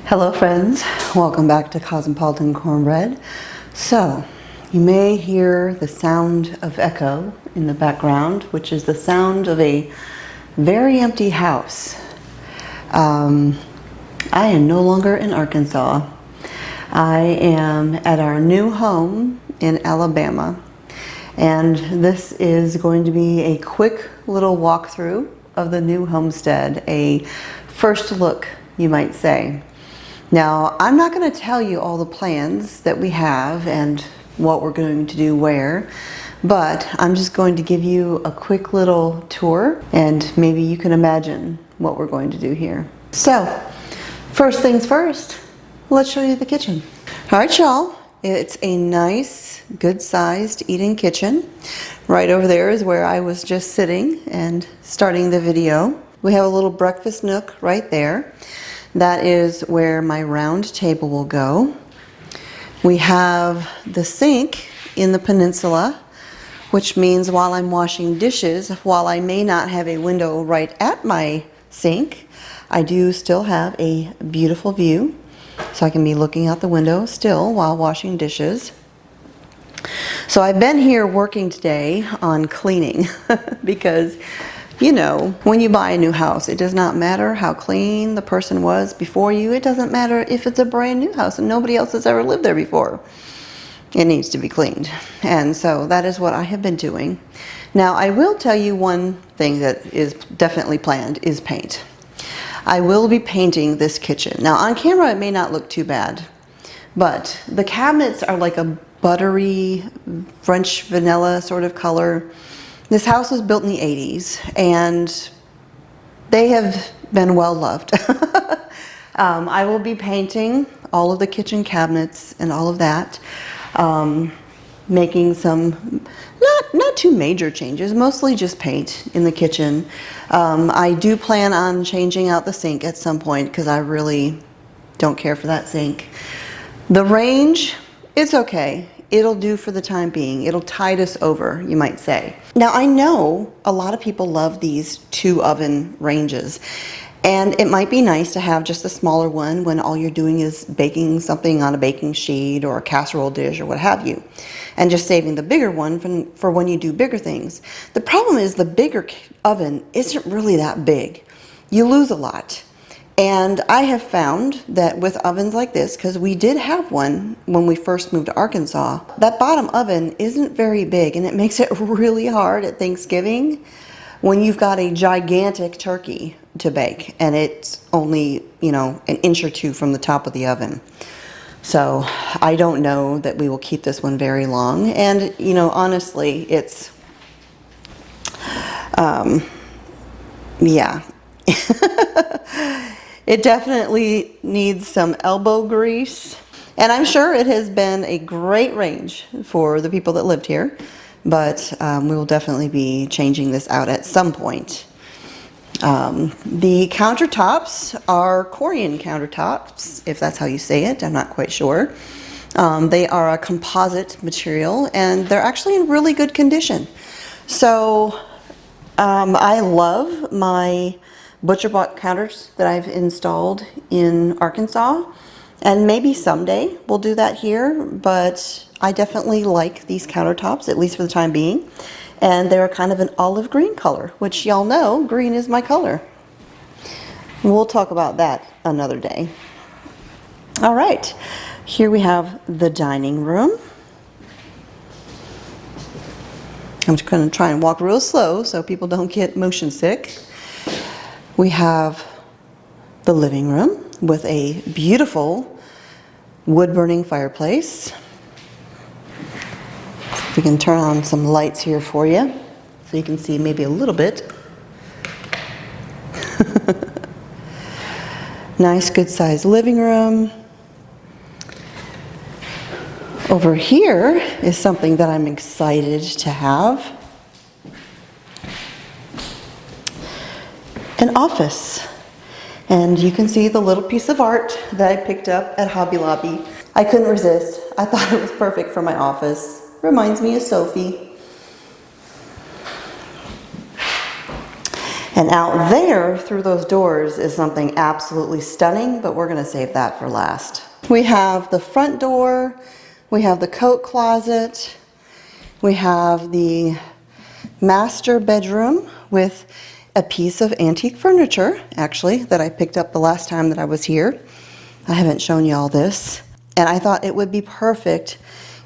Hello friends, welcome back to Cosmopolitan Cornbread. So, you may hear the sound of echo in the background, which is the sound of a very empty house. I am no longer in Arkansas. I am at our new home in Alabama, and this is going to be a quick little walkthrough of the new homestead, a first look, you might say. Now, I'm not going to tell you all the plans that we have and what we're going to do where, but I'm just going to give you a quick little tour and maybe you can imagine what we're going to do here. So, first things first, let's show you the kitchen. All right, y'all, it's a nice, good-sized eat-in kitchen. Right over there is where I was just sitting and starting the video. We have a little breakfast nook right there. That is where my round table will go. We have the sink in the peninsula, which means while I'm washing dishes, while I may not have a window right at my sink, I do still have a beautiful view. So I can be looking out the window still while washing dishes. So I've been here working today on cleaning because you know, when you buy a new house, it does not matter how clean the person was before you. It doesn't matter if it's a brand new house and nobody else has ever lived there before. It needs to be cleaned. And so that is what I have been doing. Now, I will tell you one thing that is definitely planned is paint. I will be painting this kitchen. Now, on camera, it may not look too bad, but the cabinets are like a buttery French vanilla sort of color. This house was built in the 80s, and they have been well loved. I will be painting all of the kitchen cabinets and all of that, making some not too major changes, mostly just paint in the kitchen. I do plan on changing out the sink at some point because I really don't care for that sink. The range, it's okay. It'll do for the time being. It'll tide us over, you might say. Now, I know a lot of people love these 2 oven ranges, and it might be nice to have just a smaller one when all you're doing is baking something on a baking sheet or a casserole dish or what have you, and just saving the bigger one for when you do bigger things. The problem is the bigger oven isn't really that big. You lose a lot. And I have found that with ovens like this, because we did have one when we first moved to Arkansas, that bottom oven isn't very big and it makes it really hard at Thanksgiving when you've got a gigantic turkey to bake and it's only, you know, an inch or 2 from the top of the oven. So I don't know that we will keep this one very long. And, you know, honestly, it's, yeah. It definitely needs some elbow grease, and I'm sure it has been a great range for the people that lived here, but we will definitely be changing this out at some point. The countertops are Korean countertops, if that's how you say it. I'm not quite sure. They are a composite material, and they're actually in really good condition. So I love my butcher-block counters that I've installed in Arkansas, and maybe someday we'll do that here, but I definitely like these countertops, at least for the time being, and they're kind of an olive green color, which y'all know green is my color. We'll talk about that another day. All right, here we have the dining room. I'm just going to try and walk real slow so people don't get motion sick. We have the living room with a beautiful wood-burning fireplace. We can turn on some lights here for you so you can see maybe a little bit. Nice, good-sized living room. Over here is something that I'm excited to have. An office, and you can see the little piece of art that I picked up at Hobby Lobby. I couldn't resist. I thought it was perfect for my office. Reminds me of Sophie. And out there through those doors is something absolutely stunning, but we're gonna save that for last. We have the front door, we have the coat closet, we have the master bedroom with a piece of antique furniture, actually, that I picked up the last time that I was here. I haven't shown you all this. And I thought it would be perfect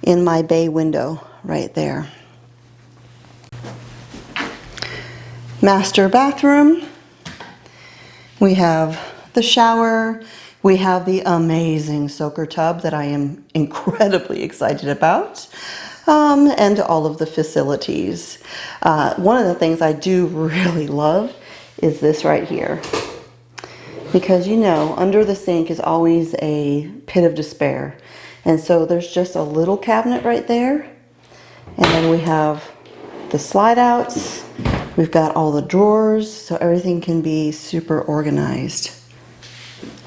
in my bay window right there. Master bathroom. We have the shower. We have the amazing soaker tub that I am incredibly excited about. And all of the facilities. One of the things I do really love is this right here. Because you know, under the sink is always a pit of despair. And so there's just a little cabinet right there. And then we have the slide outs. We've got all the drawers, so everything can be super organized.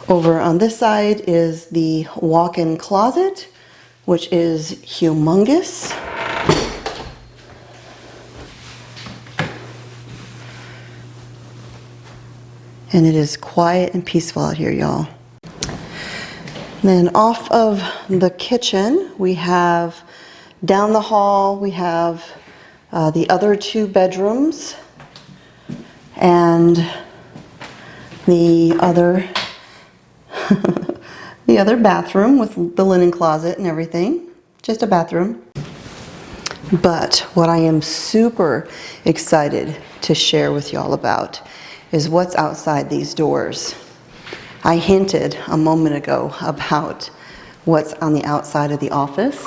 Over on this side is the walk-in closet, which is humongous. And it is quiet and peaceful out here, y'all. Then off of the kitchen, we have down the hall, we have the other two bedrooms and the other the other bathroom with the linen closet and everything. Just a bathroom. But what I am super excited to share with y'all about is what's outside these doors. I hinted a moment ago about what's on the outside of the office.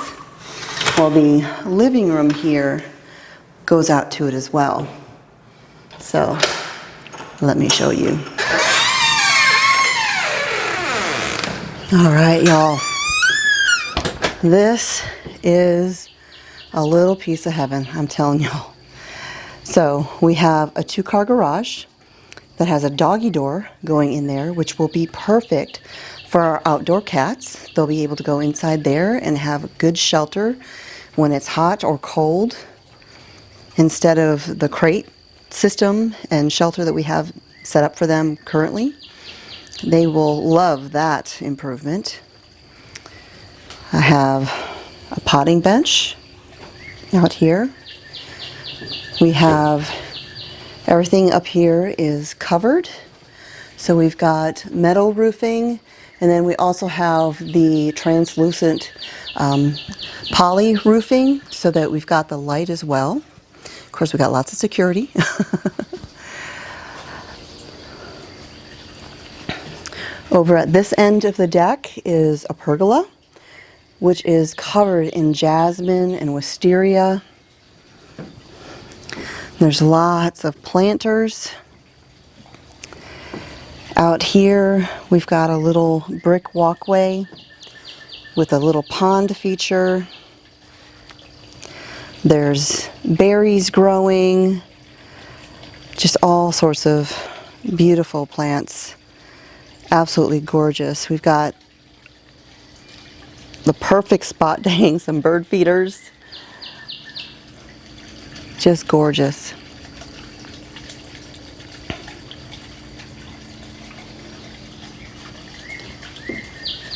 Well, the living room here goes out to it as well. So let me show you. All right, y'all. This is a little piece of heaven, I'm telling y'all. So we have a 2-car garage that has a doggy door going in there, which will be perfect for our outdoor cats. They'll be able to go inside there and have good shelter when it's hot or cold, instead of the crate system and shelter that we have set up for them currently. They will love that improvement. I have a potting bench out here. We have everything up here is covered. So we've got metal roofing, and then we also have the translucent poly roofing so that we've got the light as well. Of course, we've got lots of security. Over at this end of the deck is a pergola, which is covered in jasmine and wisteria. There's lots of planters. Out here, we've got a little brick walkway with a little pond feature. There's berries growing, just all sorts of beautiful plants. Absolutely gorgeous. We've got the perfect spot to hang some bird feeders. Just gorgeous.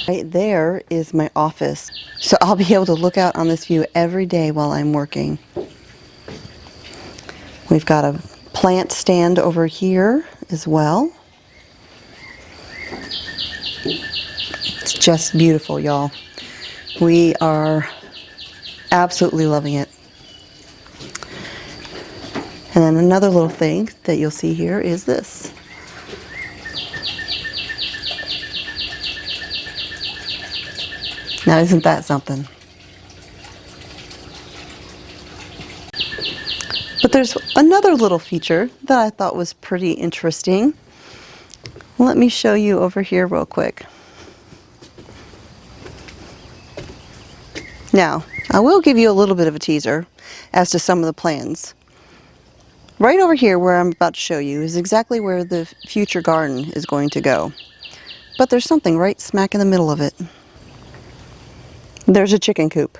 Right there is my office. So I'll be able to look out on this view every day while I'm working. We've got a plant stand over here as well. It's just beautiful, y'all. We are absolutely loving it. And then another little thing that you'll see here is this. Now, isn't that something? But there's another little feature that I thought was pretty interesting. Let me show you over here real quick. Now, I will give you a little bit of a teaser as to some of the plans. Right over here where I'm about to show you is exactly where the future garden is going to go. But there's something right smack in the middle of it. There's a chicken coop.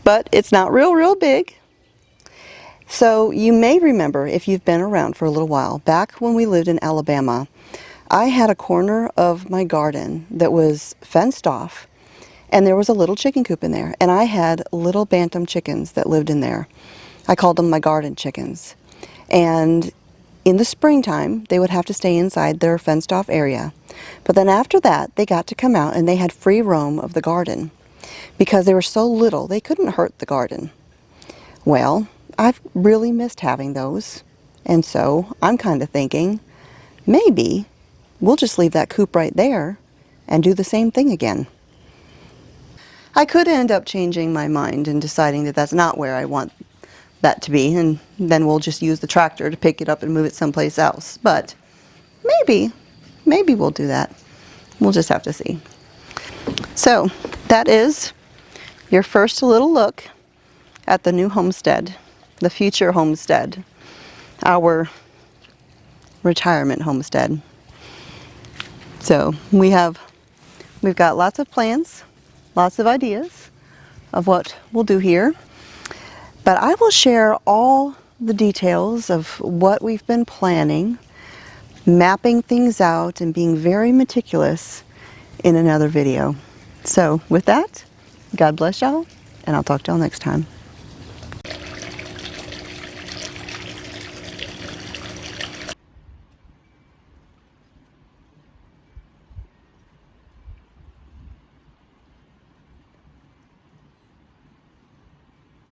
But it's not real big. So you may remember, if you've been around for a little while, back when we lived in Alabama, I had a corner of my garden that was fenced off, and there was a little chicken coop in there, and I had little bantam chickens that lived in there. I called them my garden chickens. And in the springtime, they would have to stay inside their fenced off area. But then after that, they got to come out and they had free roam of the garden. Because they were so little, they couldn't hurt the garden. Well, I've really missed having those. And so I'm kind of thinking, maybe we'll just leave that coop right there and do the same thing again. I could end up changing my mind and deciding that that's not where I want that to be, and then we'll just use the tractor to pick it up and move it someplace else. But maybe we'll do that. We'll just have to see. So that is your first little look at the new homestead, the future homestead, our retirement homestead. So we've got lots of plans, lots of ideas of what we'll do here. But I will share all the details of what we've been planning, mapping things out, and being very meticulous in another video. So with that, God bless y'all, and I'll talk to y'all next time.